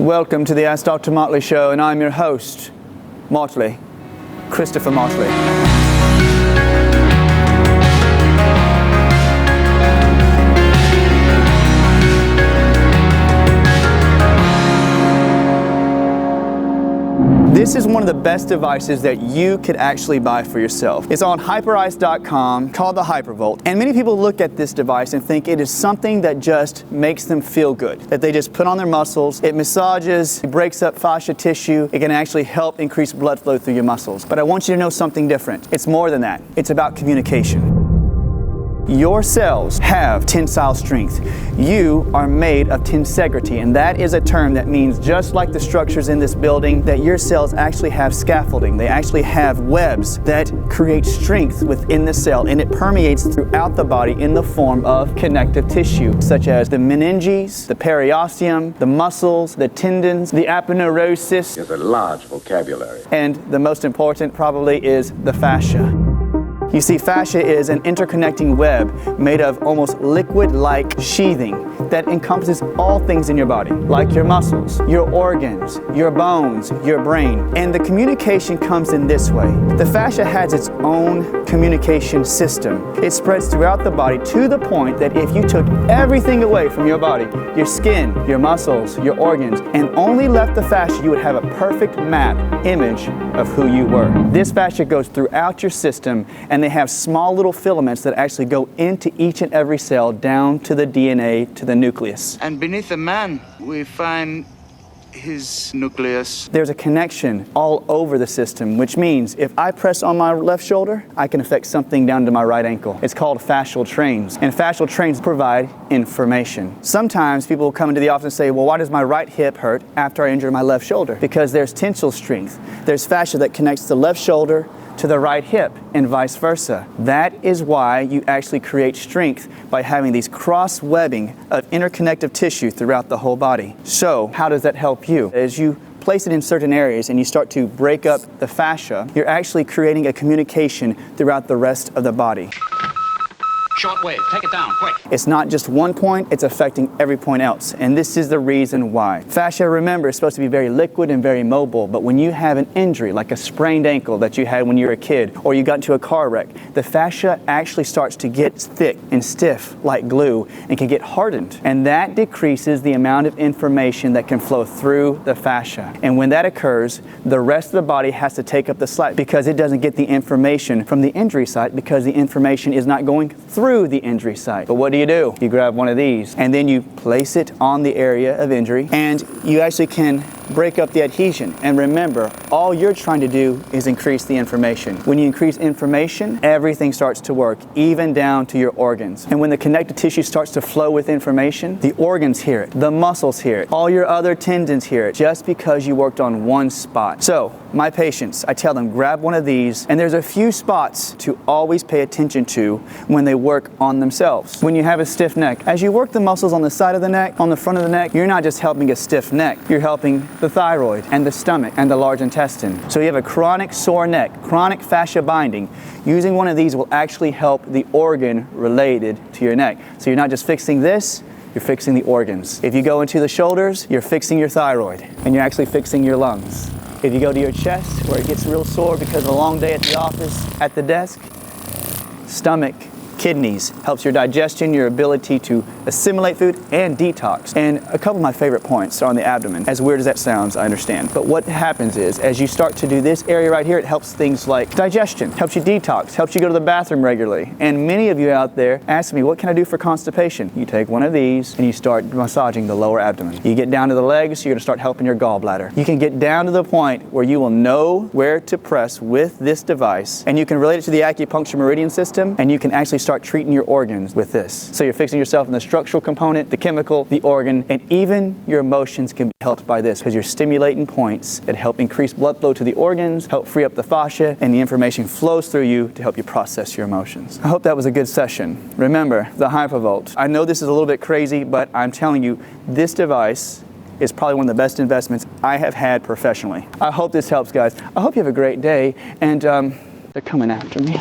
Welcome to the Ask Dr. Motley show, and I'm your host, Motley, Christopher Motley. This is one of the best devices that you could actually buy for yourself. It's on hyperice.com, called the Hypervolt. And many people look at this device and think it is something that just makes them feel good, that they just put on their muscles, it massages, it breaks up fascia tissue, it can actually help increase blood flow through your muscles. But I want you to know something different. It's more than that. It's about communication. Your cells have tensile strength. You are made of tensegrity, and that is a term that means, just like the structures in this building, that your cells actually have scaffolding. They actually have webs that create strength within the cell, and it permeates throughout the body in the form of connective tissue, such as the meninges, the periosteum, the muscles, the tendons, the aponeurosis. It's a large vocabulary. And the most important probably is the fascia. You see, fascia is an interconnecting web made of almost liquid-like sheathing that encompasses all things in your body, like your muscles, your organs, your bones, your brain. And the communication comes in this way. The fascia has its own communication system. It spreads throughout the body to the point that if you took everything away from your body, your skin, your muscles, your organs, and only left the fascia, you would have a perfect map image of who you were. This fascia goes throughout your system, and they have small little filaments that actually go into each and every cell down to the DNA, to the nucleus. And beneath the man, we find his nucleus. There's a connection all over the system, which means if I press on my left shoulder, I can affect something down to my right ankle. It's called fascial trains, and fascial trains provide information. Sometimes people will come into the office and say, well, why does my right hip hurt after I injure my left shoulder? Because there's tensile strength. There's fascia that connects the left shoulder to the right hip and vice versa. That is why you actually create strength by having these cross-webbing of interconnective tissue throughout the whole body. So how does that help you? As you place it in certain areas and you start to break up the fascia, you're actually creating a communication throughout the rest of the body. Short wave, take it down, quick. It's not just one point, it's affecting every point else. And this is the reason why. Fascia, remember, is supposed to be very liquid and very mobile, but when you have an injury, like a sprained ankle that you had when you were a kid, or you got into a car wreck, the fascia actually starts to get thick and stiff like glue and can get hardened. And that decreases the amount of information that can flow through the fascia. And when that occurs, the rest of the body has to take up the slack because it doesn't get the information from the injury site because the information is not going through the injury site. But what do? You grab one of these and then you place it on the area of injury, and you actually can break up the adhesion. And remember, all you're trying to do is increase the information. When you increase information, everything starts to work, even down to your organs. And when the connective tissue starts to flow with information, the organs hear it, the muscles hear it, all your other tendons hear it, just because you worked on one spot. So my patients, I tell them, grab one of these, and there's a few spots to always pay attention to when they work on themselves. When you have a stiff neck, as you work the muscles on the side of the neck, on the front of the neck, you're not just helping a stiff neck, you're helping the thyroid and the stomach and the large intestine. So you have a chronic sore neck, chronic fascia binding. Using one of these will actually help the organ related to your neck. So you're not just fixing this, you're fixing the organs. If you go into the shoulders, you're fixing your thyroid, and you're actually fixing your lungs. If you go to your chest, where it gets real sore because of a long day at the office, at the desk, stomach, kidneys, helps your digestion, your ability to assimilate food, and detox. And a couple of my favorite points are on the abdomen. As weird as that sounds, I understand. But what happens is, as you start to do this area right here, it helps things like digestion, helps you detox, helps you go to the bathroom regularly. And many of you out there ask me, what can I do for constipation? You take one of these and you start massaging the lower abdomen. You get down to the legs, you're gonna start helping your gallbladder. You can get down to the point where you will know where to press with this device, and you can relate it to the acupuncture meridian system, and you can actually start treating your organs with this. So you're fixing yourself in the structural component, the chemical, the organ, and even your emotions can be helped by this because you're stimulating points that help increase blood flow to the organs, help free up the fascia, and the information flows through you to help you process your emotions. I hope that was a good session. Remember, the Hypervolt. I know this is a little bit crazy, but I'm telling you, this device is probably one of the best investments I have had professionally. I hope this helps, guys. I hope you have a great day, and they're coming after me.